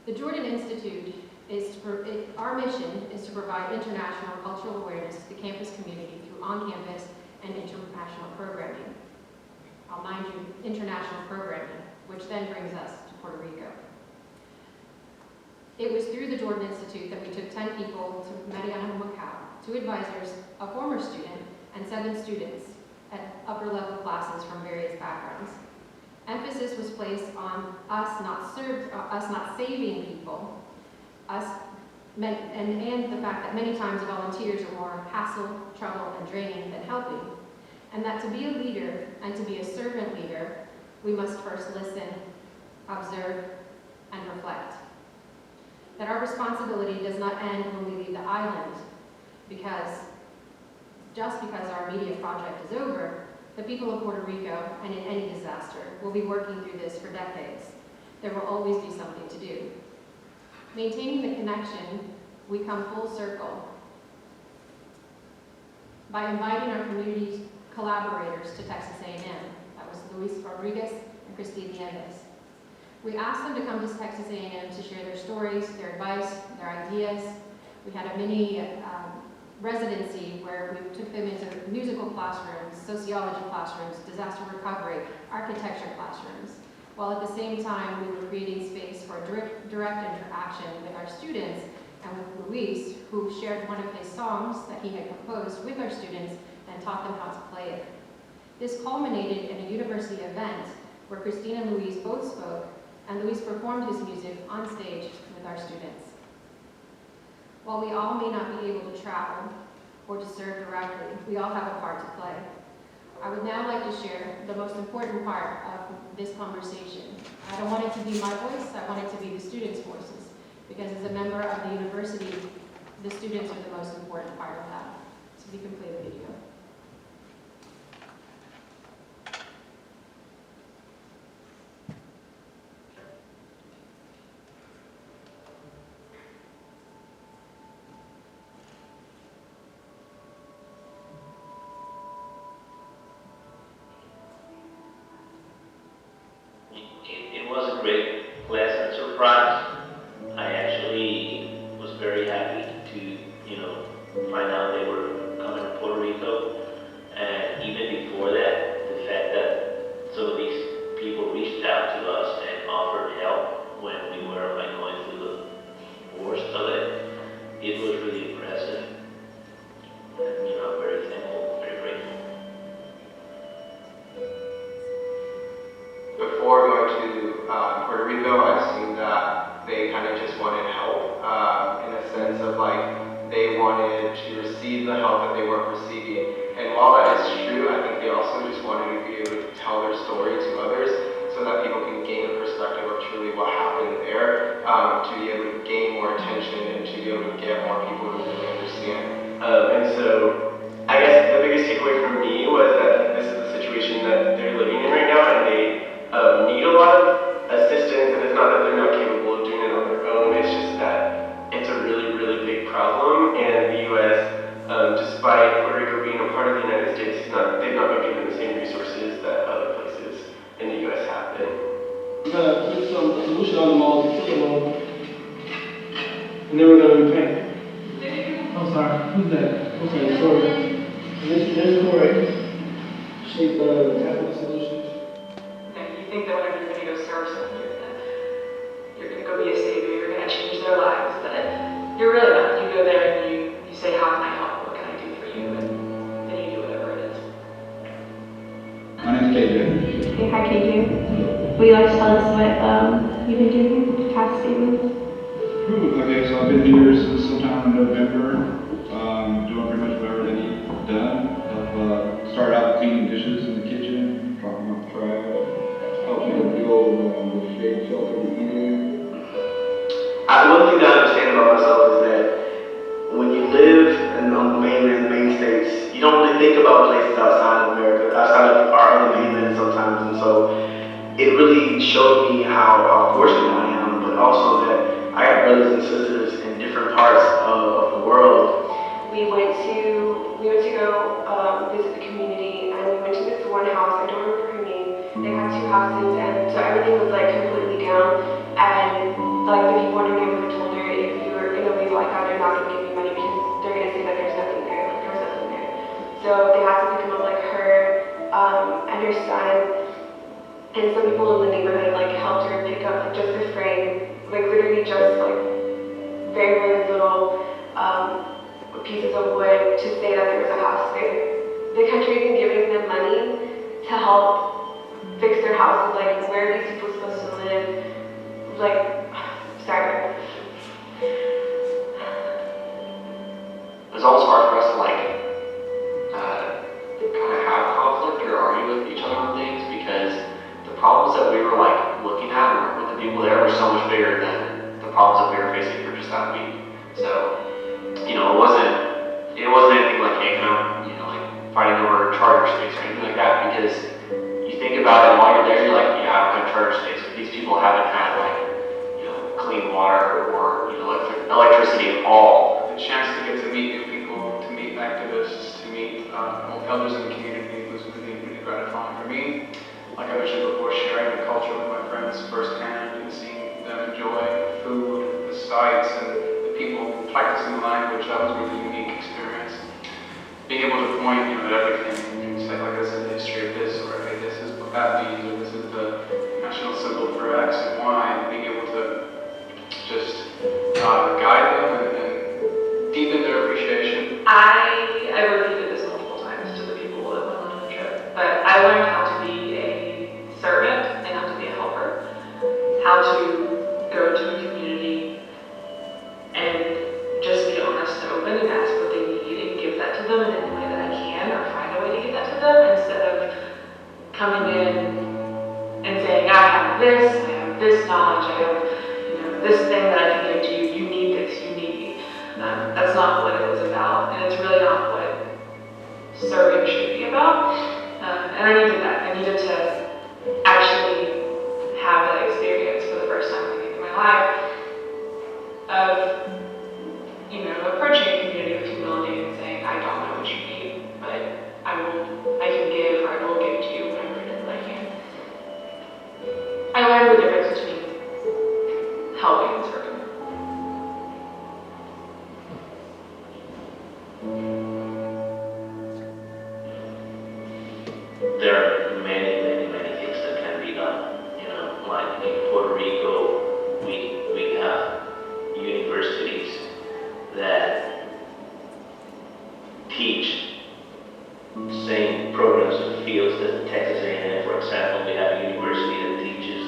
The Jordan Institute our mission is to provide international cultural awareness to the campus community through on-campus and international programming. I'll mind you, international programming, which then brings us to Puerto Rico. It was through the Jordan Institute that we took 10 people to Mariana, Macau, 2 advisors, a former student, and 7 students at upper-level classes from various backgrounds. Emphasis was placed on us not saving people, and the fact that many times volunteers are more hassle, trouble, and draining than helping, and that to be a leader and to be a servant leader, we must first listen, observe, and reflect. That our responsibility does not end when we leave the island, just because our immediate project is over, the people of Puerto Rico, and in any disaster, will be working through this for decades. There will always be something to do. Maintaining the connection, we come full circle by inviting our community collaborators to Texas A&M. That was Luis Rodriguez and Christine Nieves. We asked them to come to Texas A&M to share their stories, their advice, their ideas. We had a mini residency where we took them into musical classrooms, sociology classrooms, disaster recovery, architecture classrooms, while at the same time we were creating space for direct interaction with our students and with Luis, who shared one of his songs that he had composed with our students and taught them how to play it. This culminated in a university event where Christine and Luis both spoke, and Luis performed his music on stage with our students. While we all may not be able to travel or to serve directly, we all have a part to play. I would now like to share the most important part of this conversation. I don't want it to be my voice, I want it to be the students' voices, because as a member of the university, the students are the most important part of that. So we can play the video. It was a great, pleasant surprise. I actually was very happy to, find out they were coming to Puerto Rico. And even before that, the fact that some of these people reached out to us and offered help when we were going through the worst of it, it was really impressive. And, I'm very thankful, very grateful. Before going to Puerto Rico, I've seen that they kind of just wanted help in a sense of they wanted to receive the help that they weren't receiving. And while that is true, I think they also just wanted to be able to tell their story to others so that people can gain a perspective of truly what happened there, to be able to gain more attention and to be able to get more people to really understand. And so I guess the biggest takeaway for me was that this is the situation that they're living in right now, and they need a lot of assistance, and it's not that they're not capable of doing it on their own, it's just that it's a really, really big problem, and the U.S., despite Puerto Rico being a part of the United States, they've not been given the same resources that other places in the U.S. have been. We're going to put some solution on the walls, and kill them all, and then we're going to repaint. I'm sorry, who's that? Okay, sorry. There's Corey. Shape capital solutions. You think that whenever you're going to go serve someone, you're going to go be a savior, you're going to change their lives, but you're really not. You go there and you say, how can I help? What can I do for you? And then you do whatever it is. My name's KJ. Hey, hi KJ. Would you like to tell us what you've been doing here? Past statements? Okay, so I've been here since sometime in November, doing pretty much whatever they need done. I've started out cleaning dishes in the kitchen, dropping off trash. One thing that I understand about myself is that when you live on the main states, you don't really think about places outside of America, outside of our other mainland sometimes, and so it really showed me how fortunate I am, but also that I have brothers and sisters in different parts of the world. We went to go visit the community, and we went to this one house. I don't remember her name. They had 2 houses, and so everything was completely down. And like the people in her neighborhood told her, if you're in a lead like that, they're not going to give you money because they're going to say that there's nothing there, like there's nothing there. So they had to pick him up like her and her son, and some people in the neighborhood like helped her pick up like just the frame, like literally just like very, very little pieces of wood to say that there was a house there. The country isn't giving them money to help fix their houses. Like, where are these people supposed to live? Like, sorry. It's almost hard for us to like kind of have conflict or argue with each other on things because the problems that we were like looking at with the people there were so much bigger than the problems that we were facing for just that week. So, you know, it wasn't anything like hanging out, you know, like fighting over charter space or anything like that, because you think about it while you're there, you're like, yeah, I don't have charter space, but these people haven't had like, you know, clean water or, you know, electricity at all. The chance to get to meet new people, to meet activists, to meet elders in the community was really, really gratifying for me. Like I mentioned before, sharing the culture with my friends firsthand and seeing them enjoy food, the sights, and the people practicing the language, that was a really unique experience. Being able to point, you know, at everything and say, like, this is the history of this, or hey, this is what that means, or this is the national symbol for X and Y, and being able to just guide them and deepen their appreciation. I repeated this multiple times to the people that went on the trip, but I learned how to be a servant and how to be a helper, how to go to a community and just be honest and open and ask what they need and give that to them in any way that I can, or find a way to give that to them, instead of coming in and saying, I have this knowledge, I have, you know, this thing that I can give to you, you need this, you need me. That's not what it was about, and it's really not what serving should be about. And I needed that. I needed to actually have that experience for the first time I think in my life of, you know, approaching a community with humility and saying, I don't know what you need, but I can give, or I will give to you whatever it is that I can. I learned the difference between helping and serving. There are many things that can be done. You know, like in Puerto Rico, we have universities that teach the same programs and fields that Texas A&M, for example. We have a university that teaches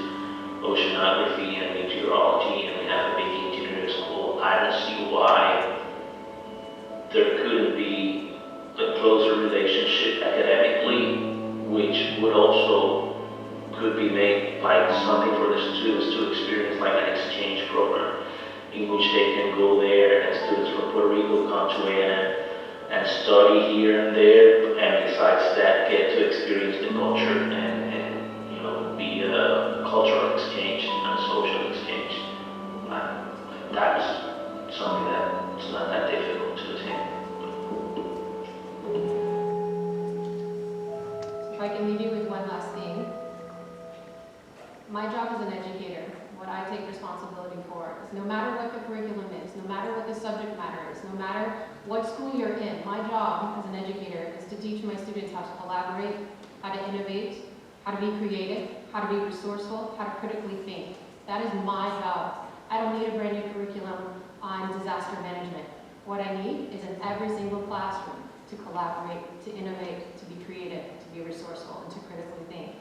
oceanography and meteorology, and we have a big engineering school. I don't see why there couldn't be a closer relationship academically, which would also could be made like something for the students to experience, like an exchange program in which they can go there and students from Puerto Rico come to A&M and study here and there, and besides that get to experience the culture and you know, be a cultural exchange and a social exchange. That is something that's not that difficult to attain. If I can leave you with one last thing. My job as an educator, what I take responsibility for is no matter what the curriculum is, no matter what the subject matter is, no matter what school you're in, my job as an educator is to teach my students how to collaborate, how to innovate, how to be creative, how to be resourceful, how to critically think. That is my job. I don't need a brand new curriculum on disaster management. What I need is in every single classroom to collaborate, to innovate, to be creative, to be resourceful, and to critically think.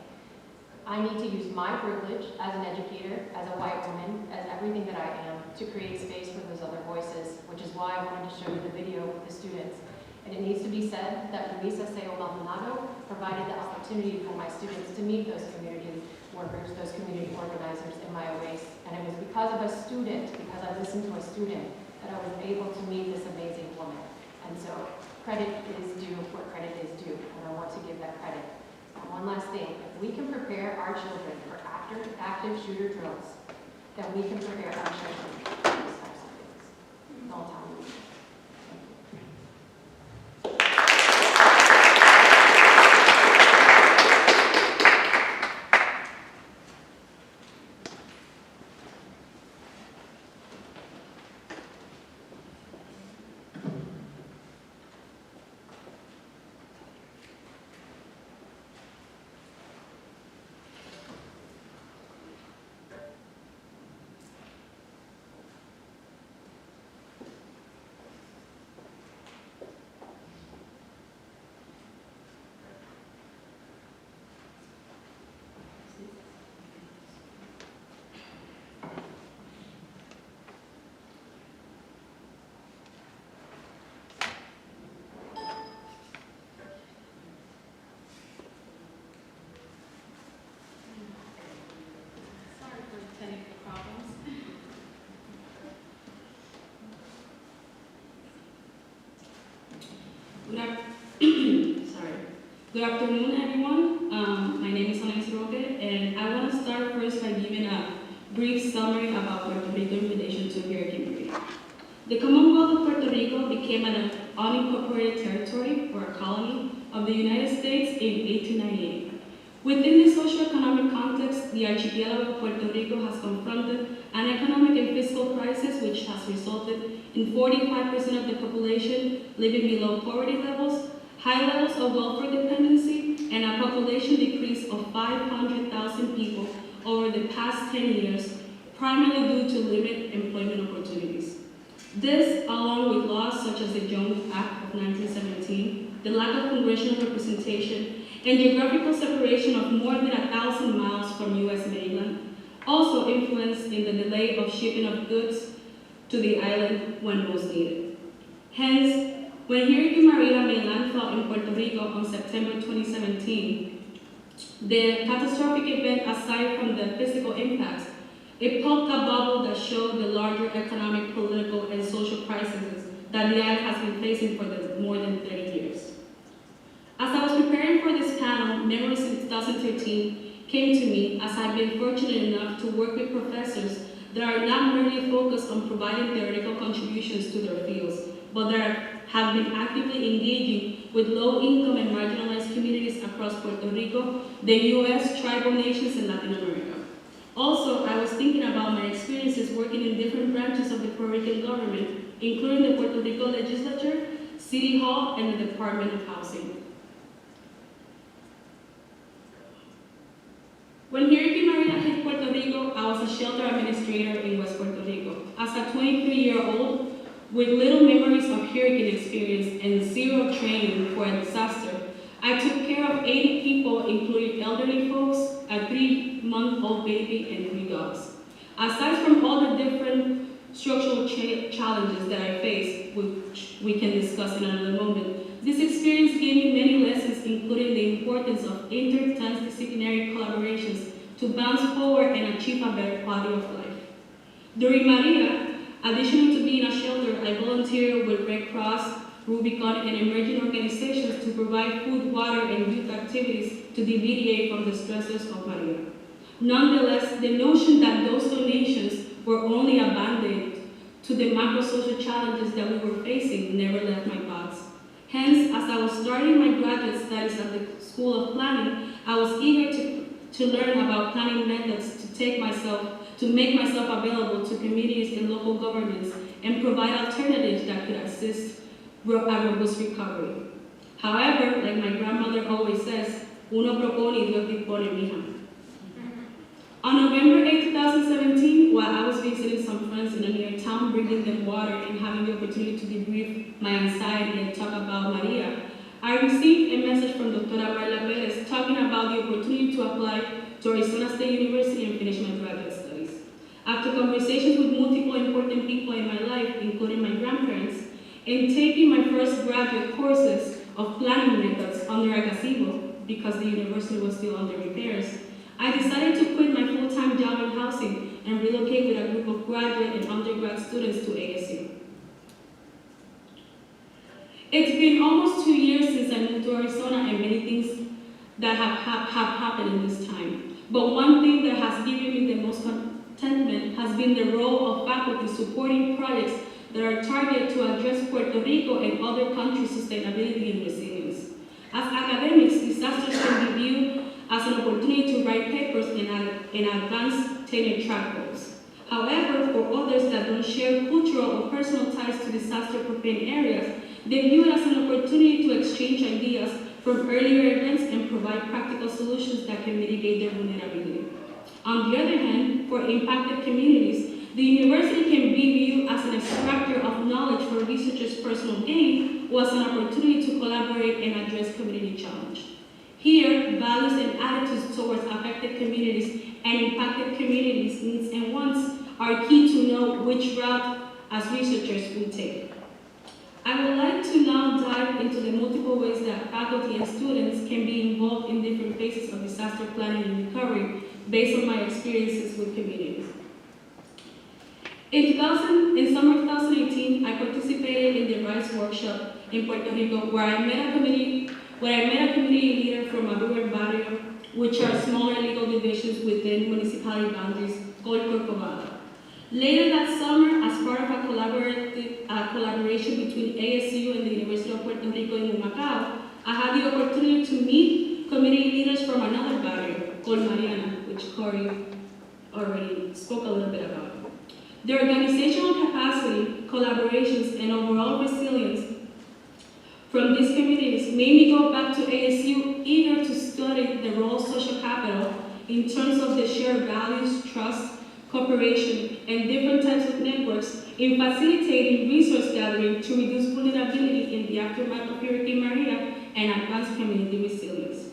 I need to use my privilege as an educator, as a white woman, as everything that I am, to create space for those other voices, which is why I wanted to show you the video with the students. And it needs to be said that Luisa Seo Maldonado provided the opportunity for my students to meet those community workers, those community organizers in my OASE. And it was because of a student, because I listened to a student, that I was able to meet this amazing woman. And so credit is due where credit is due, and I want to give that credit. And one last thing, if we can prepare our children for active shooter drills, then we can prepare our children for these types of things. Don't tell me. Good afternoon, everyone. My name is Ana Roque, and I want to start first by giving a brief summary about Puerto Rico in relation to Hurricane Maria. The Commonwealth of Puerto Rico became an unincorporated territory, or a colony, of the United States in 1898. Within this socioeconomic context, the archipelago of Puerto Rico has confronted an economic and fiscal crisis which has resulted in 45% of the population living below poverty levels, high levels of welfare dependency, and a population decrease of 500,000 people over the past 10 years, primarily due to limited employment opportunities. This, along with laws such as the Jones Act of 1917, the lack of congressional representation, and geographical separation of more than 1,000 miles from U.S. mainland, also influenced in the delay of shipping of goods to the island when most needed. Hence, when Hurricane Maria made landfall in Puerto Rico on September 2017, the catastrophic event, aside from the physical impacts, it popped a bubble that showed the larger economic, political, and social crises that the island has been facing for more than 30 years. As I was preparing for this panel, memories in 2013 came to me as I've been fortunate enough to work with professors that are not merely focused on providing theoretical contributions to their fields, but that have been actively engaging with low-income and marginalized communities across Puerto Rico, the U.S., tribal nations, and Latin America. Also, I was thinking about my experiences working in different branches of the Puerto Rican government, including the Puerto Rico Legislature, City Hall, and the Department of Housing. When Hurricane Maria hit Puerto Rico, I was a shelter administrator in West Puerto Rico. As a 23-year-old with little memories of hurricane experience and zero training for a disaster, I took care of 80 people, including elderly folks, a 3-month-old baby, and 3 dogs. Aside from all the different structural challenges that I faced, which we can discuss in another moment, this experience gave me many lessons, including the importance of interdisciplinary collaborations to bounce forward and achieve a better quality of life. During Maria, additionally to being a shelter, I volunteered with Red Cross, Rubicon, and emerging organizations to provide food, water, and youth activities to alleviate from the stresses of Maria. Nonetheless, the notion that those donations were only a band-aid to the macro-social challenges that we were facing never left my thoughts. Hence, as I was starting my graduate studies at the School of Planning, I was eager to learn about planning methods to make myself available to communities and local governments and provide alternatives that could assist a robust recovery. However, like my grandmother always says, uno propone y Dios dispone, mija. On November 8, 2017, while I was visiting some friends in a near town, bringing them water and having the opportunity to debrief my anxiety and talk about Maria, I received a message from Dr. Marla Perez talking about the opportunity to apply to Arizona State University and finish my graduate studies. After conversations with multiple important people in my life, including my grandparents, and taking my first graduate courses of planning methods under a gazebo because the university was still under repairs, I decided to quit my full-time job in housing and relocate with a group of graduate and undergrad students to ASU. It's been almost 2 years since I moved to Arizona and many things that have happened in this time. But one thing that has given me the most contentment has been the role of faculty supporting projects that are targeted to address Puerto Rico and other countries' sustainability and resilience. As academics, disasters can be viewed as an opportunity to write papers and advance tenure track goals. However, for others that don't share cultural or personal ties to disaster-prone areas, they view it as an opportunity to exchange ideas from earlier events and provide practical solutions that can mitigate their vulnerability. On the other hand, for impacted communities, the university can be viewed as an extractor of knowledge for researchers' personal gain or as an opportunity to collaborate and address community challenge. Here, values and attitudes towards affected communities and impacted communities' needs and wants are key to know which route as researchers we take. I would like to now dive into the multiple ways that faculty and students can be involved in different phases of disaster planning and recovery based on my experiences with communities. In summer 2018, I participated in the RISE workshop in Puerto Rico where I met a community where I met a community leader from a rural barrio, which are smaller legal divisions within municipality boundaries, called Corcovado. Later that summer, as part of a collaboration between ASU and the University of Puerto Rico in Humacao, I had the opportunity to meet community leaders from another barrio, called Mariana, which Corey already spoke a little bit about. Their organizational capacity, collaborations, and overall resilience from these communities made me go back to ASU eager to study the role of social capital in terms of the shared values, trust, cooperation, and different types of networks in facilitating resource gathering to reduce vulnerability in the aftermath of Hurricane Maria and advance community resilience.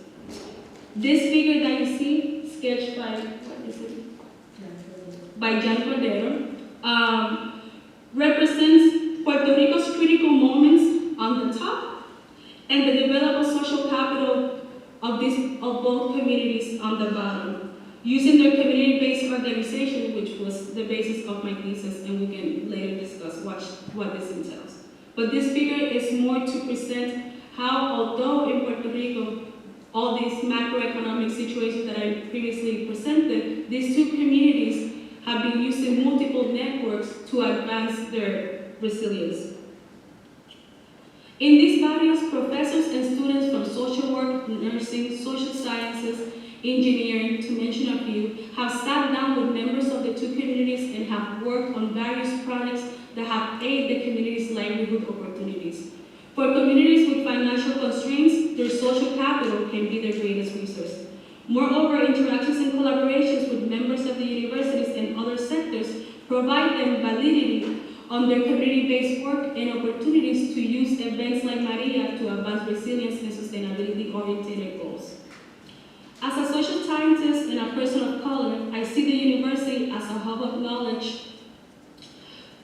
This figure that you see, sketched by Jan Cordero, represents Puerto Rico's critical moments on the top and the developable social capital of both communities on the bottom, using their community-based organization, which was the basis of my thesis, and we can later discuss what this entails. But this figure is more to present how, although in Puerto Rico, all these macroeconomic situations that I previously presented, these two communities have been using multiple networks to advance their resilience. In these barrios, professors and students from social work, nursing, social sciences, engineering, to mention a few, have sat down with members of the two communities and have worked on various projects that have aided the community's livelihood opportunities. For communities with financial constraints, their social capital can be their greatest resource. Moreover, interactions and collaborations with members of the universities and other sectors provide them validity on their community-based work and opportunities to use events like Maria to advance resilience and sustainability-oriented goals. As a social scientist and a person of color, I see the university as a hub of knowledge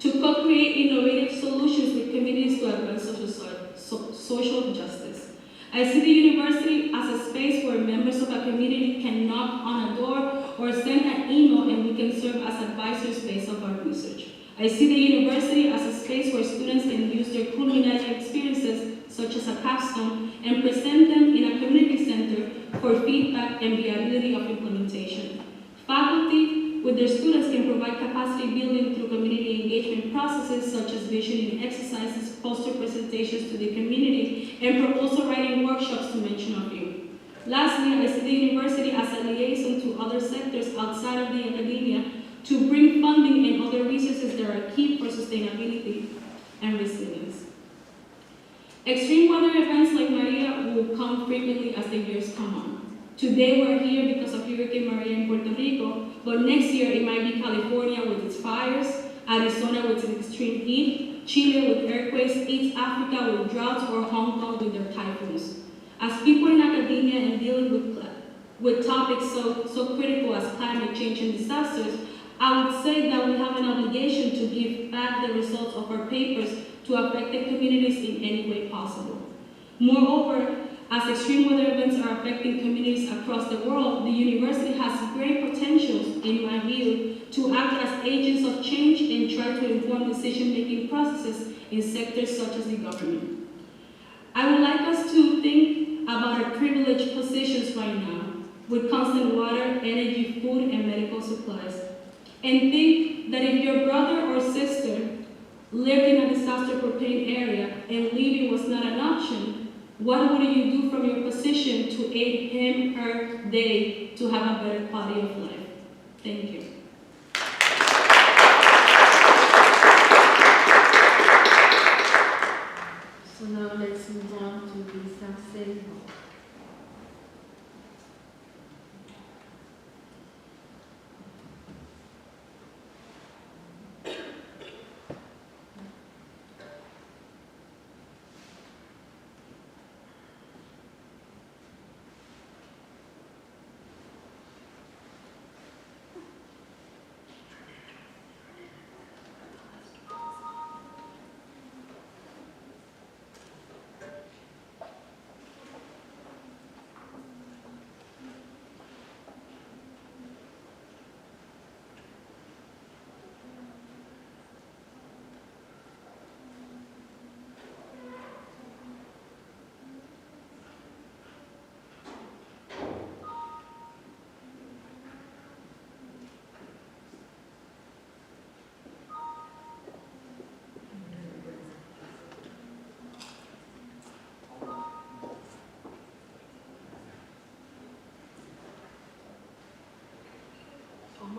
to co-create innovative solutions with communities to advance social justice. I see the university as a space where members of a community can knock on a door or send an email and we can serve as advisors based on our research. I see the university as a space where students can use their culinary experiences, such as a capstone, and present them in a community center for feedback and viability of implementation. Faculty, with their students, can provide capacity building through community engagement processes, such as visioning exercises, poster presentations to the community, and proposal writing workshops, to mention a few. Lastly, I see the university as a liaison to other sectors outside of the academia to bring funding and other resources that are key for sustainability and resilience. Extreme weather events like Maria will come frequently as the years come on. Today we're here because of Hurricane Maria in Puerto Rico, but next year it might be California with its fires, Arizona with its extreme heat, Chile with earthquakes, East Africa with droughts, or Hong Kong with their typhoons. As people in academia and dealing with topics so critical as climate change and disasters, I would say that we have an obligation to give back the results of our papers to affected communities in any way possible. Moreover, as extreme weather events are affecting communities across the world, the university has great potential, in my view, to act as agents of change and try to inform decision-making processes in sectors such as the government. I would like us to think about our privileged positions right now, with constant water, energy, food, and medical supplies. And think that if your brother or sister lived in a disaster-prone area and leaving was not an option, what would you do from your position to aid him, her, they to have a better quality of life? Thank you. So now let's move on to Lisa Selmo.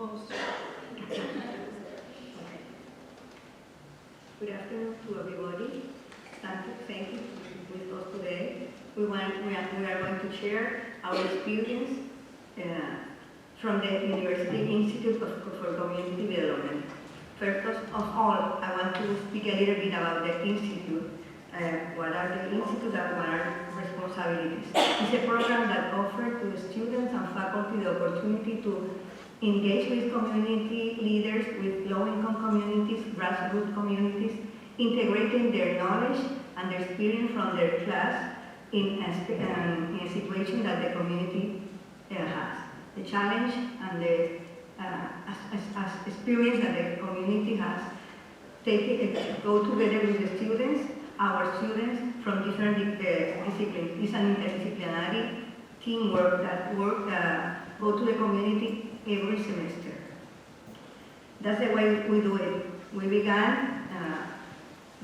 Almost. Good afternoon to everybody. Thank you for being with us today. We are going to share our experience from the University Institute for Community Development. First of all, I want to speak a little bit about the Institute. What are the Institute and what are responsibilities? It's a program that offers to students and faculty the opportunity to engage with community leaders, with low-income communities, grassroots communities, integrating their knowledge and their experience from their class in a situation that the community has. The challenge and the experience that the community has, go together with the students, our students from different disciplines. It's an interdisciplinary teamwork that go to the community every semester. That's the way we do it. We began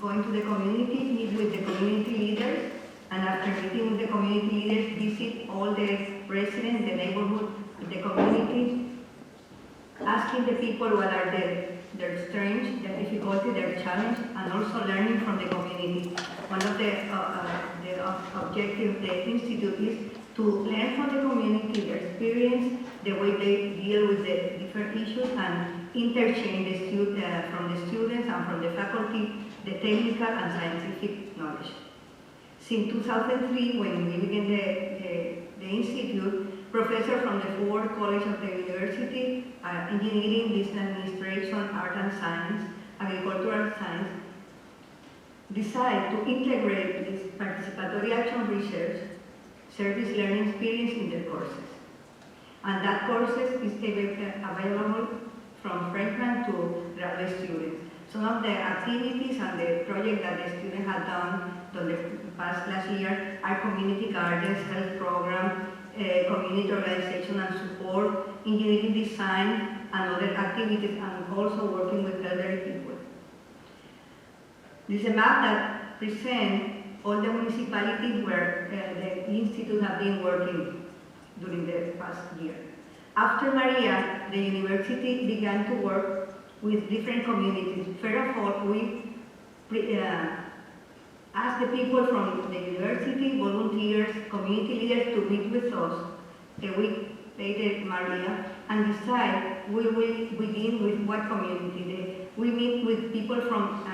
going to the community, meet with the community leaders, and after meeting with the community leaders, visit all the residents, the neighborhood, the community, asking the people what are their strengths, their difficulty, their challenge, and also learning from the community. One of the objectives of the Institute is to learn from the community, their experience, the way they deal with the different issues, and interchange from the students and from the faculty the technical and scientific knowledge. Since 2003, when we began the Institute, professors from the 4 colleges of the university, engineering, business administration, art and science, agricultural science, decide to integrate this participatory action research service learning experience in their courses. And that courses is available from freshman to graduate students. Some of the activities and the projects that the students have done in the last year are community gardens, health program, community organization and support, engineering design, and other activities, and also working with elderly people. This is a map that presents all the municipalities where the Institute have been working during the past year. After Maria, the university began to work with different communities. First of all, we asked the people from the university, volunteers, community leaders to meet with us a week later, Maria, and decide we will begin with what community. We meet with people from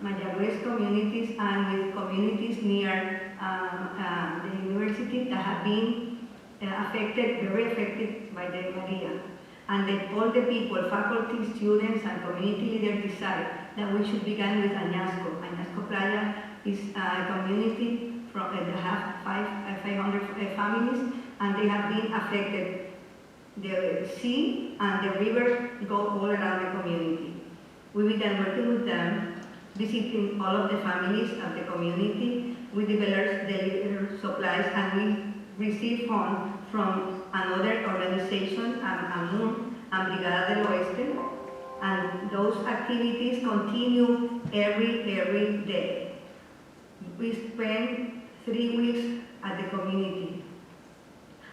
Mayagüez communities and with communities near the university that have been very affected by the Maria. And all the people, faculty, students, and community leaders decide that we should begin with Añasco. Añasco Playa is a community that have 500 families, and they have been affected. The sea and the river go all around the community. We began working with them, visiting all of the families of the community. We delivered supplies, and we received funds from another organization, AMUR, and Brigada del Oeste, and those activities continue every day. We spend 3 weeks at the community,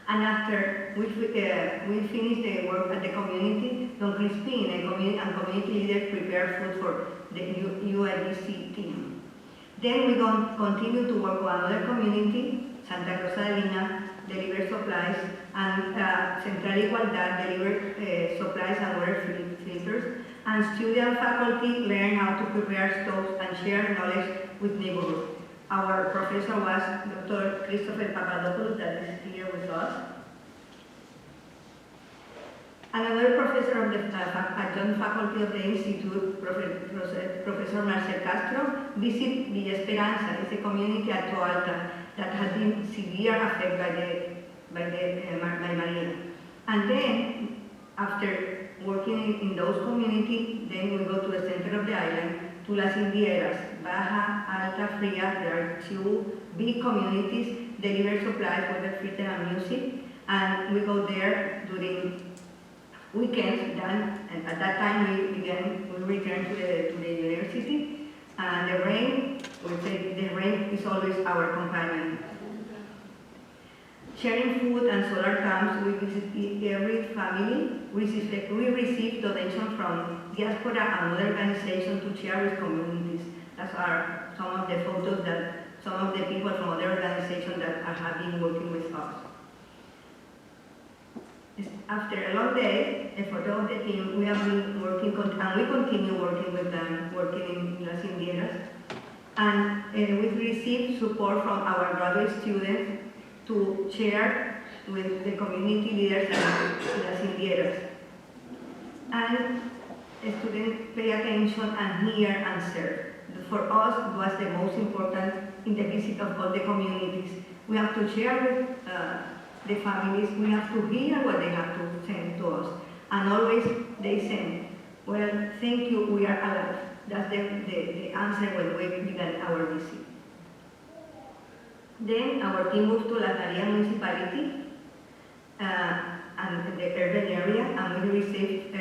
and after we finish the work at the community, Don Crispin and community leaders prepare food for the UIDC team. Then we continue to work with another community, Santa Rosa de Lina, deliver supplies, and Central Igualdad deliver supplies and water filters, and student faculty learn how to prepare stoves and share knowledge with neighborhood. Our professor was Dr. Christopher Papadopoulos, that is here with us. Another professor of the adjunct faculty of the Institute, Professor Marcel Castro, visit Villa Esperanza. It's a community at Toalta that has been severely affected by Maria. And then, after working in those communities, then we go to the center of the island, to Las Indieras, Baja, Alta, Fria. There are 2 big communities, deliver supplies for the theater and music, and we go there during weekends. And at that time we return to the university, and the rain is always our companion. sharing food and solar camps. We visit every family. We receive donations from diaspora and other organizations to share with communities. That's some of the photos that some of the people from other organizations that have been working with us. After a long day, a photo of the team, we have been working, and we continue working with them, working in Las Indieras. And we've received support from our graduate students to share with the community leaders in Las Indieras. And students pay attention and hear and serve. For us, it was the most important in the visit of all the communities. We have to share with the families, we have to hear what they have to send to us. And always they send, well, thank you, we are alive. That's the answer when we began our visit. Then our team moved to La Tarea municipality and the urban area, and we received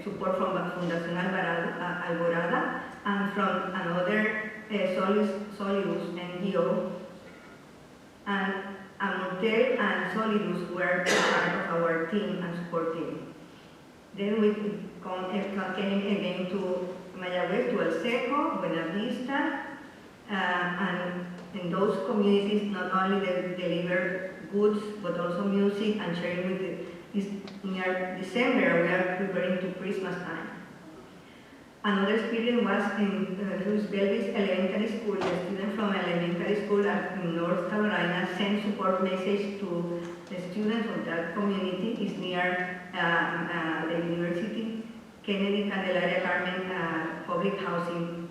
support from Fundación Alborada and from another Solidus NGO. And Montel and Solidus were part of our team and support team. Then we came again to Mayagüez, to El Seco, Buena Vista, and in those communities not only they deliver goods but also music and sharing with this near December we are preparing to Christmas time. Another experience was in Luis Belvis Elementary School. The students from elementary school in North Carolina sent support message to the students of that community. It's near the university, Kennedy Candelaria Carmen Public Housing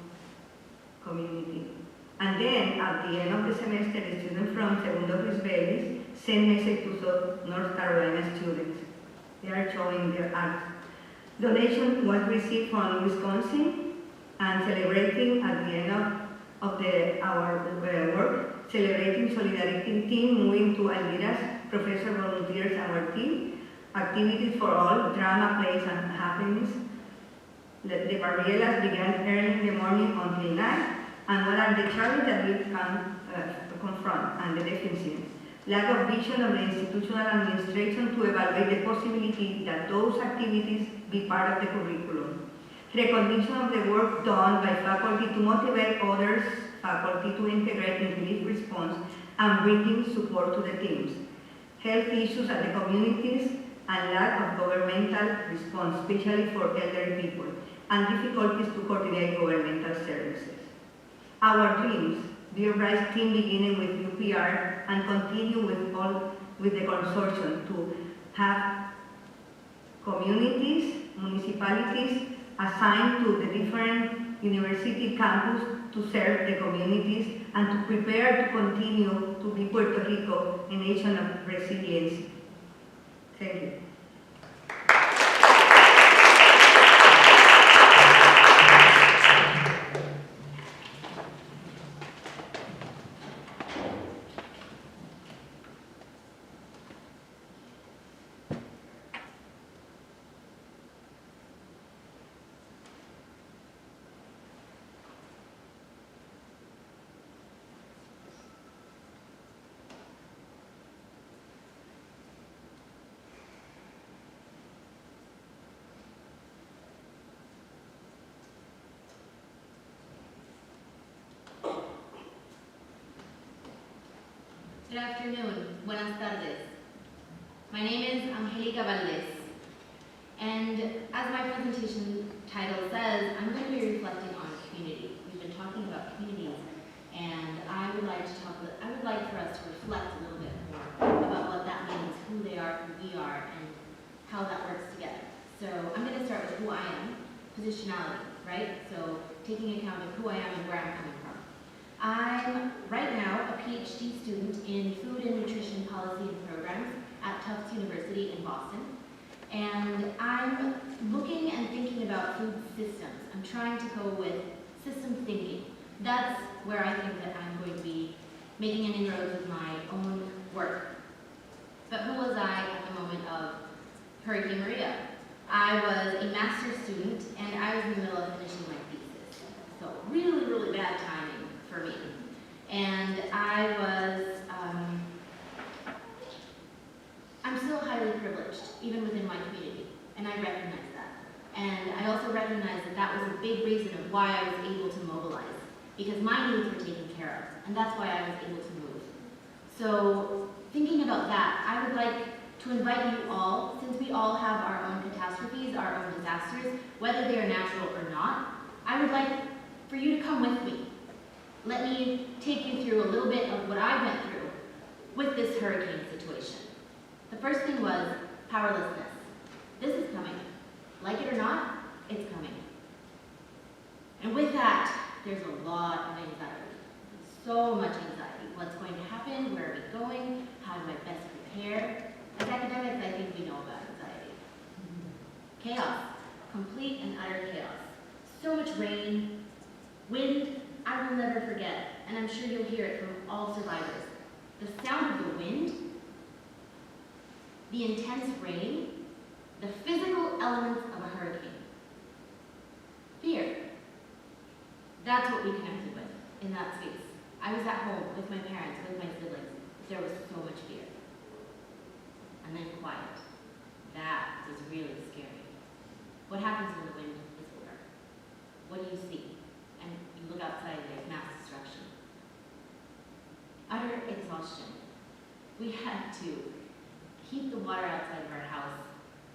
Community. And then at the end of the semester, the students from Segundo Luis Belvis sent message to North Carolina students. They are showing their art. Donation was received from Wisconsin and celebrating at the end of our work, celebrating Solidarity team, moving to Almira's professor volunteers our team, activities for all, drama, plays, and happenings. The Barrielas began early in the morning until night, and what are the challenges that we can confront and the deficiencies? Lack of vision of the institutional administration to evaluate the possibility that those activities be part of the curriculum. Recognition of the work done by faculty to motivate others, faculty to integrate in relief response, and bringing support to the teams. Health issues at the communities and lack of governmental response, especially for elderly people, and difficulties to coordinate governmental services. Our dreams, Dear Bryce team beginning with UPR and continue with the consortium to have communities, municipalities assigned to the different university campus to serve the communities and to prepare to continue to be Puerto Rico a nation of resilience. Thank you. Good afternoon, buenas tardes. My name is Angelica Valdez, and as my presentation title says, I'm going to be reflecting on community. We've been talking about communities, and I would like for us to reflect a little bit more about what that means, who they are, who we are, and how that works together. So I'm going to start with who I am, positionality, right? So taking account of who I am and where I'm coming from. I'm right now a PhD student in food and nutrition policy and programs at Tufts University in Boston. And I'm looking and thinking about food systems. I'm trying to go with systems thinking. That's where I think that I'm going to be making an inroads with my own work. But who was I at the moment of Hurricane Maria? I was a master's student and I was in the middle of finishing my thesis. So really, really bad timing for me. And I was still highly privileged, even within my community, and I recognize that. And I also recognize that that was a big reason of why I was able to mobilize, because my needs were taken care of, and that's why I was able to move. So, thinking about that, I would like to invite you all, since we all have our own catastrophes, our own disasters, whether they are natural or not, I would like for you to come with me. Let me take you through a little bit of what I went through with this hurricane situation. The first thing was powerlessness. This is coming. Like it or not, it's coming. And with that, there's a lot of anxiety. So much anxiety. What's going to happen? Where are we going? How do I best prepare? As academics, I think we know about anxiety. Chaos. Complete and utter chaos. So much rain, wind, I will never forget, and I'm sure you'll hear it from all survivors. The sound of the wind, the intense rain, the physical elements of a hurricane. Fear. That's what we connected with in that space. I was at home with my parents, with my siblings. There was so much fear. And then quiet. That was really scary. What happens when the wind is over? What do you see? And you look outside and there's mass destruction. Utter exhaustion. We had to keep the water outside of our house.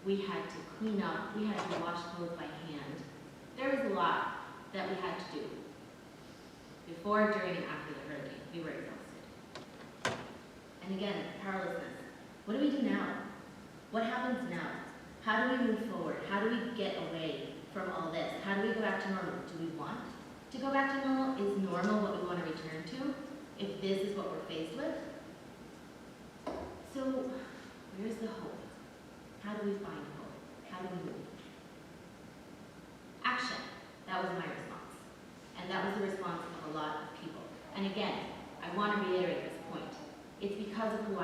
We had to clean up. We had to wash clothes by hand. There was a lot that we had to do. Before, during, and after the hurricane, we were exhausted. And again, powerlessness. What do we do now? What happens now? How do we move forward? How do we get away from all this? How do we go back to normal? Do we want to go back to normal? Is normal what we want to return to? If this is what we're faced with? So, where's the hope? How do we find hope? How do we move? Action. That was my response. And that was the response of a lot of people. And again, I want to reiterate this point. It's because of who I am.